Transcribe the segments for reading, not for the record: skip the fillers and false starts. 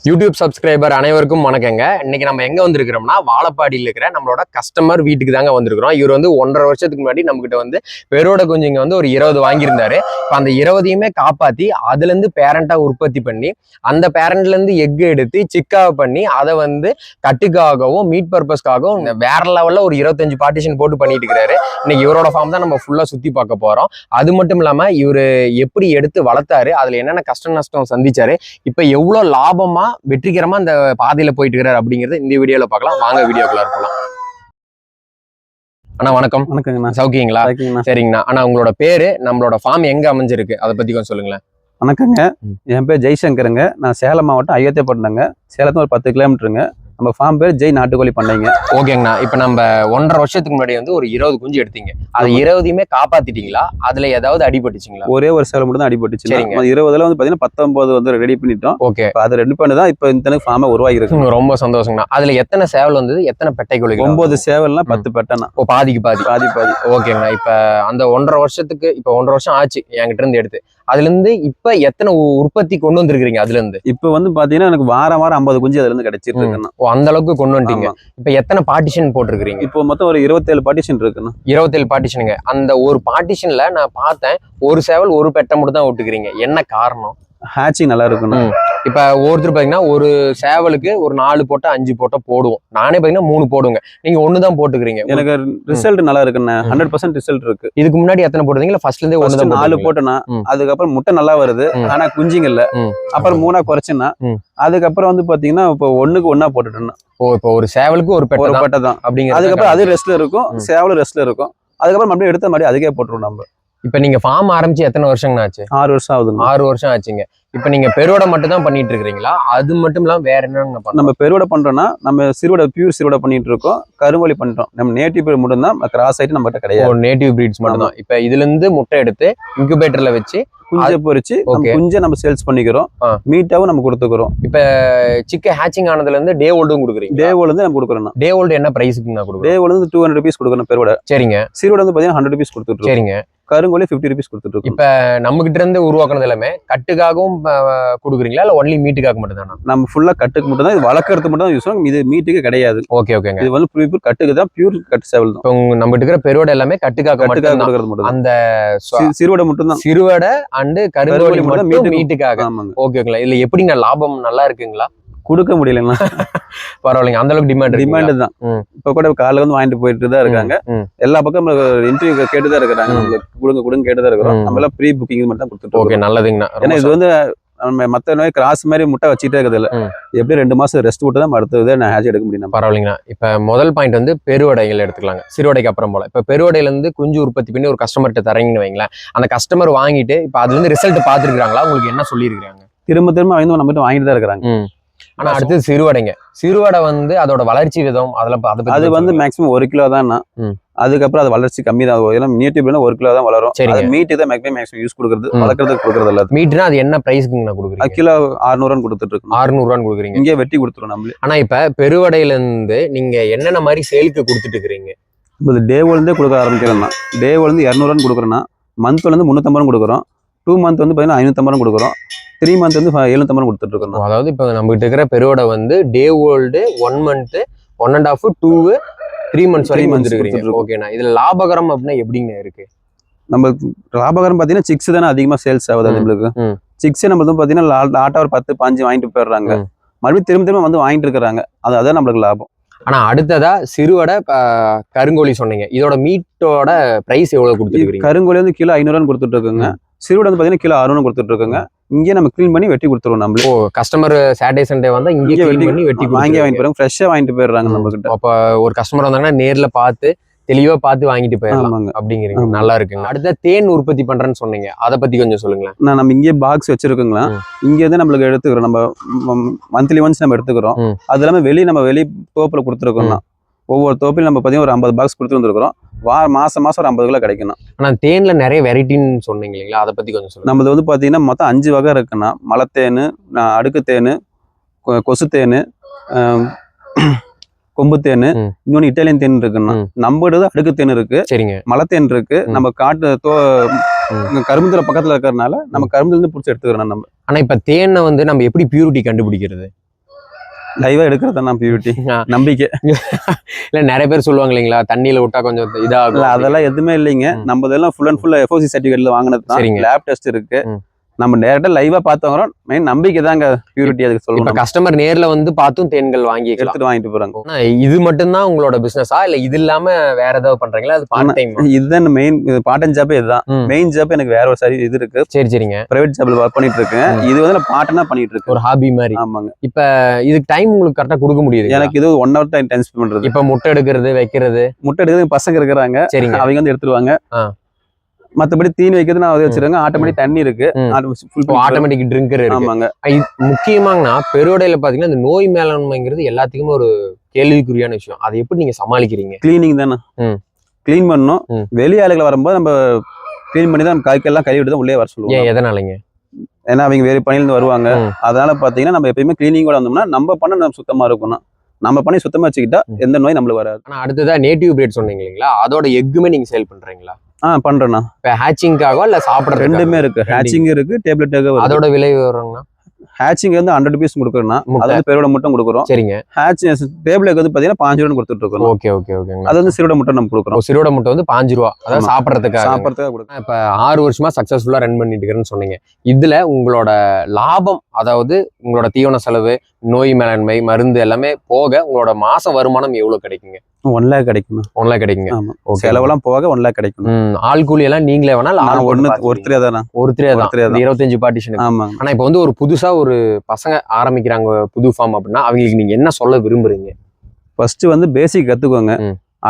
YouTube subscriber அனைவருக்கும் வணக்கங்க. இன்னைக்கு நம்ம எங்க வந்திருக்கிறோம்னா வாழப்பாடியில் இருக்கிற நம்மளோட கஸ்டமர் வீட்டுக்கு தாங்க வந்திருக்கிறோம். இவர் வந்து 1.5 வருஷத்துக்கு முன்னாடி நம்ம கிட்ட வந்து பெரோட குஞ்சுங்க வந்து ஒரு 20 வாங்கியிருந்தாரு. இப்போ அந்த 20ஐயுமே காப்பாத்தி அதுல இருந்து பேரண்டா உற்பத்தி பண்ணி அந்த பேரண்ட்ல இருந்து எக் எடுத்து சிக்காவை பண்ணி அதை வந்து கட்டுக்காகவும் மீட் பர்பஸ்க்காகவும் வேற லெவல்ல ஒரு 25 பார்ட்டிஷன் போட்டு பண்ணிட்டு இருக்கிறாரு. இன்னைக்கு இவரோட ஃபார்ம் தான் நம்ம ஃபுல்லா சுத்தி பார்க்க போறோம். அது மட்டும் இல்லாம இவரு எப்படி எடுத்து வளர்த்தாரு, அதுல என்னென்ன கஷ்ட நஷ்டம் சந்திச்சாரு, இப்ப எவ்வளவு லாபமா வெற்றிகரமா அந்த பாதையில போயிட்டு இருக்கிறார் அப்படிங்கறத இந்த வீடியோல பார்க்கலாம். வாங்க வீடியோக்குள்ள இருக்கலாம். அண்ணா வணக்கம். வணக்கங்கண்ணா. சௌக்கியங்களா? சரிங்கண்ணா. அண்ணா உங்களோட பேரு, நம்மளோட ஃபார்ம் எங்க அமைஞ்சிருக்கு அதை பத்தி கொஞ்சம் சொல்லுங்களேன். வணக்கங்க. என் பேர் ஜெய்சங்கருங்க. நான் சேலம் மாவட்டம் ஐயத்தேப்பட்டினங்க. சேலத்துல ஒரு 10 கிலோமீட்டருங்க. நம்ம ஃபார்ம் பேர் ஜெய் நாட்டுக்கோழி பண்ணைங்க. ஓகேங்கண்ணா. இப்ப நம்ம 1.5 வருஷத்துக்கு முன்னாடி வந்து ஒரு 20 குஞ்சு எடுத்தீங்க. அது 20ஐயுமே காப்பாத்திட்டீங்களா? அதுல ஏதாவது அடிபட்டுச்சுங்களா? ஒரே ஒரு சேலை மட்டும் தான் அடிபட்டுச்சு. சரிங்க. 20ல வந்து பாத்தீங்கன்னா 19 வந்து ரெடி பண்ணிட்டோம். ஓகே. அது ரெடி பண்ணிதான் இப்ப இந்த ஃபார்ம் உருவாகி இருக்கு. ரொம்ப சந்தோஷங்கண்ணா. அதுல எத்தனை சேவல் வந்தது, எத்தனை பெட்டை கோழி? 9 சேவல்னா 10 பெட்டைனா. ஓ, பாதிக்கு பாதி. பாதி பாதி. ஓகேங்கண்ணா. இப்ப அந்த 1.5 வருஷத்துக்கு இப்ப 1.5 வருஷம் ஆச்சு என்கிட்ட இருந்து எடுத்து. அதுல இருந்து இப்ப எத்தனை உற்பத்தி கொண்டு வந்திருக்கீங்க? அதுல இருந்து இப்ப வந்து பாத்தீங்கன்னா எனக்கு வாரம் 50 குஞ்சு அதுல இருந்து கிடைச்சிட்டு இருக்குண்ணா. ஓ, அந்த அளவுக்கு கொண்டு வந்துட்டீங்க. இப்ப எத்தனை பார்ட்டிஷன் போட்டிருக்கீங்க? இப்போ மொத்தம் ஒரு 27 பார்ட்டிஷன் இருக்குண்ணா. 27 பார்ட்டிஷனுங்க. அந்த ஒரு பார்ட்டிஷன்ல நான் பார்த்தேன் ஒரு சேவல் ஒரு பெட்டை மட்டும் தான் விட்டுக்கிறீங்க. என்ன காரணம்? ஹேச்சிங் நல்லா இருக்குண்ணா. இப்ப ஒருத்தர் பாத்தீங்கன்னா ஒரு சேவலுக்கு ஒரு 4 போட்டா 5 போட்டா போடுவோம். நானே பாத்தீங்கன்னா 3 போடுங்க. நீங்க 1 தான் போட்டுக்கிறீங்க. எனக்கு ரிசல்ட் நல்லா இருக்குண்ணா. 100% ரிசல்ட் இருக்கு. இதுக்கு முன்னாடி எத்தனை போடுறீங்க? ஃபர்ஸ்ட்ல இருந்தே 1 தான் 4 போட்டேன்னா அதுக்கப்புறம் முட்டை நல்லா வருது. ஆனா குஞ்சிங்க இல்ல. அப்புறம் 3 குறைச்சுன்னா அதுக்கப்புறம் வந்து பாத்தீங்கன்னா இப்போ 1க்கு 1 போட்டுட்டேன்னா. ஓ, இப்போ ஒரு சேவலுக்கு ஒரு பெட்டை தான் அப்படிங்கிற. அதுக்கப்புறம் அது ரெஸ்ட்ல இருக்கும், சேவலும் ரெஸ்ட்ல இருக்கும். அதுக்கப்புறம் மறுபடியும் எடுத்த மாதிரி அதுக்கே போட்டுருவோம் நம்ம. இப்ப நீங்க ஃபார்ம் ஆரம்பிச்சு எத்தனை வருஷங்கண்ணா ஆச்சு? 6 வருஷம் ஆகுது. 6 வருஷம் ஆச்சுங்க. இப்ப நீங்க பெருவடை மட்டும் தான் பண்ணிட்டு இருக்கீங்களா? அது மட்டும் இல்லாம வேற என்ன? நம்ம பெருவடை பண்றோம்னா நம்ம சிறுவடை பியூர் சிறுவடை பண்ணிட்டு இருக்கோம். கருங்கோழி பண்றோம். நம்ம நேட்டிவ் பிரீட் மட்டும் தான், கிராஸ் ஆயிட்டு நம்ம கிட்ட கிடையாது. நேட்டிவ் பிரீட்ஸ் மட்டும் தான். இப்ப இதுல இருந்து முட்டை எடுத்து இன்குபேட்டர்ல வச்சு குஞ்சை பொறிச்சு குஞ்சை நம்ம சேல்ஸ் பண்ணிக்கிறோம். மீட்டாவும் நம்ம கொடுத்துக்கிறோம். இப்ப சிக்கன் ஹேச்சிங் ஆனதுல இருந்து டே ஓல்டும் கொடுக்குறீங்க? டே ஓல்டு வந்து நம்ம கொடுக்குறோம். டே ஓல்டு என்ன பிரைஸ்க்கு நான் கொடுக்குறேன்? டே ஓல்டு வந்து 200 rupees கொடுக்கணும் பெருவடை. சரிங்க. சிறுவடை வந்து பாத்தீங்கன்னா 100 rupees கொடுத்துட்டு. சரிங்க. கருங்கோழி 50 rupees கொடுத்துட்டு இருக்கோம். இப்ப நம்ம கிட்ட இருந்து உருவாக்குனது எல்லாமே கட்டுக்காகவும் கொடுக்குறீங்களா இல்ல ஒன்லி மீட்டுக்காக மட்டும் தானா? நம்ம ஃபுல்லா கட்டுக்கு மட்டும் தான், இது வளர்க்கறதுக்கு மட்டும் தான் யூஸ் பண்ணுவோம். இது மீட்டுக்கு கிடையாது. ஓகே ஓகேங்க. இது வந்து பியூர் கட்டுக்கு தான், பியூர் கட்டு சேவல் தான். இப்போ நம்ம கிட்ட இருக்கிற பெருவடை எல்லாமே கட்டுக்காக கொடுக்கறது மட்டும். அந்த சிறுவடை மட்டும் தான். சிறுவடை அண்ட் கருங்கோழி மட்டும் மீட்டுக்காக. Okay okay. இல்ல எப்படிங்க லாபம் நல்லா இருக்குங்களா? கொடுக்க முடியலன்னா பரவாயில்லைங்க. அந்த அளவுக்கு டிமாண்ட் தான். இப்ப கூட காலைல வந்து வாங்கிட்டு போயிட்டு தான் இருக்காங்க. எல்லா பக்கம் இன்டர்வியூ கேட்டுதான் இருக்கிறாங்க. கொடுங்க கொடுங்க கேட்டுதான் இருக்கிறோம். நம்ம எல்லாம் ப்ரீ புக்கிங் மட்டும் தான் கொடுத்துட்டு. ஓகே, நல்லதுங்கண்ணா. ஏன்னா இது வந்து நம்ம மத்த நோய் கிராஸ் மாதிரி முட்டை வச்சுட்டே இருக்கிறது இல்ல. எப்படி 2 மாசம் ரெஸ்ட் விட்டு தான் அடுத்தது நான் ஹேட்ச் எடுக்க முடியும். பரவாயில்லைங்கண்ணா. இப்ப முதல் பாயிண்ட் வந்து பெருவடைகள் எடுத்துக்கலாங்க. சிறுவடைக்கு அப்புறம் போல இப்ப பெருவடையில இருந்து குஞ்சு உற்பத்தி பண்ணி ஒரு கஸ்டமர்கிட்ட தரீங்கன்னு வைங்களேன். அந்த கஸ்டமர் வாங்கிட்டு இப்ப அதுல இருந்து ரிசல்ட் பாத்துருக்காங்களா? உங்களுக்கு என்ன சொல்லியிருக்காங்க? திரும்ப அவங்க நம்ம வாங்கிட்டு தான் இருக்கிறாங்க. ஆனா அடுத்து சிறுவடைங்க. சிறுவடை வந்து அதோட வளர்ச்சி விதம் அது வந்து மேக்ஸிமம் 1 கிலோ தான். அதுக்கப்புறம் அது வளர்ச்சி கம்மி தான். ஏன்னா நேட்டிவ் 1 கிலோ தான் வளரும். மீட்டு தான் மேக்ஸிமம் யூஸ் கொடுக்குறது, வளர்க்கறதுக்கு கொடுக்குறது இல்ல. மீட்னா அது என்ன பிரைஸ்க்கு நான் கொடுக்குறேன்? கிலோ 600 கொடுத்துட்டு இருக்கோம். 600 கொடுக்குறீங்க. இங்கே வெட்டி கொடுத்துரும் நம்மளே. ஆனா இப்ப பெருவடையில இருந்து நீங்க என்னென்ன மாதிரி சேலுக்கு கொடுத்துட்டு இருக்கிறீங்க? இப்போ டே ஓல்டே கொடுக்க ஆரம்பிக்கிறோம்னா டே ஓல்டு 200 கொடுக்குறோம்னா மந்த்ல இருந்து 350 கொடுக்குறோம். 2 மந்த் வந்து பாத்தீங்கன்னா 550 கொடுக்குறோம். 3 மந்த் வந்து 750 கொடுத்துட்டு இருக்கோம். அதாவது இப்ப நம்ம கிட்ட இருக்கிற பெருவடை வந்து டே ஓல்டு 1 மந்த் 1.5 2 3 மந்த்ஸ் வரைக்கும் வந்துருக்கீங்க. ஓகேண்ணா. இதுல லாபகரம் அப்படின்னா எப்படிங்க இருக்கு? நம்ம லாபகரம் பாத்தீங்கன்னா சிக்ஸ் தானே அதிகமா சேல்ஸ் ஆகுது நம்மளுக்கு. சிக்ஸ் நம்ம வந்து பாத்தீங்கன்னா ஆட்டா ஒரு 10 15 வாங்கிட்டு போயிடுறாங்க. மறுபடியும் திரும்ப வந்து வாங்கிட்டு இருக்கிறாங்க. அதான் நம்மளுக்கு லாபம். ஆனா அடுத்ததா சிறுவடை கருங்கோழி சொன்னீங்க. இதோட மீட்டோட பிரைஸ் எவ்வளவு கொடுத்துருக்கீங்க? கருங்கோழி வந்து கிலோ 500 கொடுத்துட்டு இருக்குங்க. சிறுவடை வந்து பாத்தீங்கன்னா கிலோ 600 கொடுத்துட்டு இருக்குங்க. இங்கே நம்ம கிளீன் பண்ணி வெட்டி கொடுத்துருவோம். நம்ம கஸ்டமர் சாட்டர்டே சண்டே வந்தா இங்கே கிளீன் பண்ணி வெட்டி வாங்கிட்டு போறாங்க. ஃப்ரெஷ்ஷா வாங்கிட்டு போயிடுறாங்க நம்ம கிட்ட. அப்ப ஒரு கஸ்டமர் வந்தாங்கன்னா நேர்ல பார்த்து தெளிவா பார்த்து வாங்கிட்டு போயிடலாம் அப்படிங்கிறீங்க. நல்லா இருக்குங்க. அடுத்த தேன் உற்பத்தி பண்றேன்னு சொன்னீங்க. அதை பத்தி கொஞ்சம் சொல்லுங்களேன். நம்ம இங்கே பாக்ஸ் வச்சிருக்கோங்களா, இங்க இருந்து நம்மளுக்கு எடுத்துக்கிறோம். நம்ம மந்த்லி ஒன்ஸ் நம்ம எடுத்துக்கிறோம். அது இல்லாம நம்ம வெளி தோப்புல கொடுத்துருக்கோம்னா ஒவ்வொரு தோப்பிலும் நம்ம பார்த்தீங்கன்னா ஒரு 50 பாக்ஸ் கொடுத்து வந்துருக்கிறோம். மாசம் ஒரு 50 கிலோ கிடைக்கணும். ஆனா தேன்ல நிறைய வெரைட்டின்னு சொன்னீங்க இல்லைங்களா? அதை பத்தி கொஞ்சம் சொல்லுங்க. நம்மளது வந்து பாத்தீங்கன்னா மொத்தம் 5 வகை இருக்குன்னா, மலைத்தேனு, அடுக்கு தேனு, கொசு தேனு, கொம்பு தேனு, இன்னொன்னு இட்டாலியன் தேன் இருக்குன்னா. நம்மளது அடுக்கு தேன் இருக்கு, சரிங்க, மலைத்தேன் இருக்கு, நம்ம காட்டு இங்க கரும்புத்தூர் பக்கத்துல இருக்கிறதுனால நம்ம கரும்புல இருந்து பிடிச்சி எடுத்துக்கிறோம் நம்ம. ஆனா இப்ப தேனை வந்து நம்ம எப்படி பியூரிட்டி கண்டுபிடிக்கிறது? லைவா எடுக்கிறது தான் பியூரிட்டி நம்பிக்கை. இல்ல நிறைய பேர் சொல்லுவாங்க இல்லைங்களா, தண்ணியில விட்டா கொஞ்சம் இதாகும். இல்ல அதெல்லாம் எதுவுமே இல்லைங்க. நம்ம இதெல்லாம் ஃபுல் அண்ட் ஃபுல் FOC சர்டிஃபிகேட்ல வாங்கினது தான். சரிங்க. லேப் டெஸ்ட் இருக்கு. நம்ம டேரக்டா லைவா பார்த்து வாங்குறோம். மெயின் நம்பிக்கை தாங்க பியூரிட்டி. அதுக்கு இப்ப சொல்லுவோம். கஸ்டமர் நேர்ல வந்து பார்த்தும் தேன்கள் வாங்கிக்கலாம். எடுத்துட்டு வாங்கிட்டு போறாங்க. ஆனா இது மட்டும்தான் உங்களோட பிசினஸா இல்ல இது இல்லாம வேற ஏதாவது பண்றீங்களா? அது பார்ட் டைம்? இதுதான் மெயின். பார்ட் டைம் ஜாப் இதுதான். மெயின் ஜாப் எனக்கு வேற ஒரு சரி இது இருக்கு. சரி சரிங்க. பிரைவேட் ஜாப்ல ஒர்க் பண்ணிட்டு இருக்கேன். இது வந்து நான் பார்ட் டைமா பண்ணிட்டு இருக்கேன். ஒரு ஹாபி மாதிரி. ஆமாங்க. இப்ப இதுக்கு டைம் உங்களுக்கு கரெக்டா கொடுக்க முடியுது? எனக்கு இது 1 hour டைம் ஸ்பெண்ட் பண்றது. இப்ப முட்டை எடுக்கிறது வைக்கிறது. முட்டை எடுக்கிறது பசங்க இருக்கிறாங்க. சரிங்க. அவங்க வந்து எடுத்துருவாங்க. மத்தபடி தீனி வைக்கிறது நான் வச்சிருக்கேன். ஆட்டோமேட்டிக் தண்ணி இருக்கு. ஆட்டோமேட்டிக் ட்ரிங்கர் இருக்கு. ஆமாங்க. முக்கியமாங்கன்னா பெருவடையில பாத்தீங்கன்னா இந்த நோய் மேலாண்மைங்கிறது எல்லாத்துக்குமே ஒரு கேள்விக்குறியான விஷயம். அதை எப்படி நீங்க சமாளிக்கிறீங்க? கிளீனிங் தானே. கிளீன் பண்ணணும். வெளி ஆளுகள் வரும்போது நம்ம கிளீன் பண்ணி தான் கைக்கெல்லாம் கழுவிட்டு தான் உள்ளே வர சொல்லுவோம். ஏன் எதனாலங்க? ஏன்னா அவங்க வேறு பணியிலிருந்து வருவாங்க. அதனால பாத்தீங்கன்னா நம்ம எப்பயுமே கிளீனிங்கோட வந்தோம்னா நம்ம பண்ண நம்ம சுத்தமா இருக்கணும். நம்ம பண்ணி சுத்தமா வச்சுக்கிட்டா எந்த நோய் நம்மளுக்கு வராது. ஆனா அடுத்ததா நேட்டிவ் பிரீட் சொன்னீங்க இல்லைங்களா, அதோட எக்குமே நீங்க சேல் பண்றீங்களா? பண்றேண்ணா. இப்ப ஹேச்சிங்காக இல்ல சாப்பிடுறது? ரெண்டுமே இருக்கு. ஹேச்சிங் இருக்கு, டேப்லெட். அதோட விலை வருவாங்கன்னா ஹேச்சிங் வந்து 100 rupees கொடுக்குறோம்னா அதாவது பெருவிட முட்டை கொடுக்குறோம். சரிங்க. டேப்லெட் வந்து பாத்தீங்கன்னா 5 ரூபா கொடுத்துட்டு இருக்கோம். ஓகே ஓகே ஓகேங்க. அது வந்து சிறுவிட முட்டை நம்ம கொடுக்குறோம். சிறுவிட முட்டை வந்து 5 ரூபா. அதாவது சாப்பிட்றதுக்காக கொடுக்குறோம். இப்ப 6 வருஷமா சக்சஸ்ஃபுல்லா ரன் பண்ணிட்டு இருக்கிறேன்னு சொன்னீங்க. இதுல உங்களோட லாபம், அதாவது உங்களோட தீவன செலவு, நோய் மேலாண்மை, மருந்து எல்லாமே போக உங்களோட மாச வருமானம் எவ்வளவு கிடைக்குங்க? 1 lakh கிடைக்கும். 1 lakh கிடைக்குங்க. செலவெல்லாம் போக 1 lakh கிடைக்கும். ஆள் கூலி எல்லாம் நீங்களே வேணாலும் ஒருத்தரே தான். 25 பார்ட்டிஷன். ஆனா இப்ப வந்து ஒரு புதுசா ஒரு பசங்க ஆரம்பிக்கிறாங்க புது ஃபார்ம் அப்படின்னா அவங்களுக்கு நீங்க என்ன சொல்ல விரும்புறீங்க? ஃபர்ஸ்ட் வந்து பேசிக் கத்துக்கோங்க.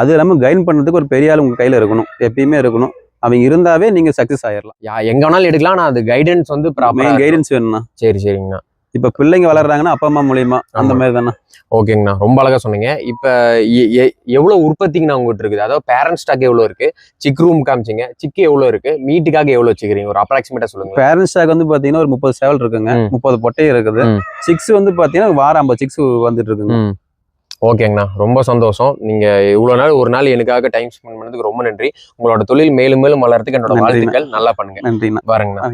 அது இல்லாம கைட் பண்றதுக்கு ஒரு பெரிய ஆள் உங்க கையில இருக்கணும். எப்பயுமே இருக்கணும். அவங்க இருந்தாவே நீங்க சக்சஸ் ஆயிடலாம். எங்க வேணாலும் எடுக்கலாம். ஆனா அது கைடன்ஸ் வந்து மெயின் கைடன்ஸ் வேணும்னா. சரி சரிங்கண்ணா. இப்ப பிள்ளைங்க வளர்றாங்கன்னா அப்பா அம்மா மூலியமா அந்த மாதிரி தானே. ஓகேங்கண்ணா, ரொம்ப அழகா சொன்னீங்க. இப்ப எவ்வளவு உற்பத்திங்கண்ணா உங்ககிட்ட இருக்குது? அதாவது பேரண்ட் ஸ்டாக் எவ்வளவு இருக்கு? சிக் ரூம் காமிச்சிங்க, சிக்கு எவ்வளவு இருக்கு? மீட்டுக்காக எவ்வளவு வச்சுக்கிறீங்க? ஒரு அப்ராக்சிமேட்டா சொல்லுங்க. பேரண்ட் ஸ்டாக் வந்து பாத்தீங்கன்னா ஒரு 30 சேவல் இருக்குங்க. 30 பொட்டை இருக்குது. சிக்ஸ் வந்து பாத்தீங்கன்னா வாரம் 50 சிக்ஸ் வந்துட்டு இருக்குங்க. ஓகேங்கண்ணா, ரொம்ப சந்தோஷம். நீங்க இவ்வளவு நாள் ஒரு நாள் எனக்காக டைம் ஸ்பெண்ட் பண்ணதுக்கு ரொம்ப நன்றி. உங்களோட தொழில் மேலும் மேலும் வளர்றதுக்கு என்னோட வாழ்த்துக்கள். நல்லா பண்ணுங்க. நன்றிண்ணா. பாருங்கண்ணா.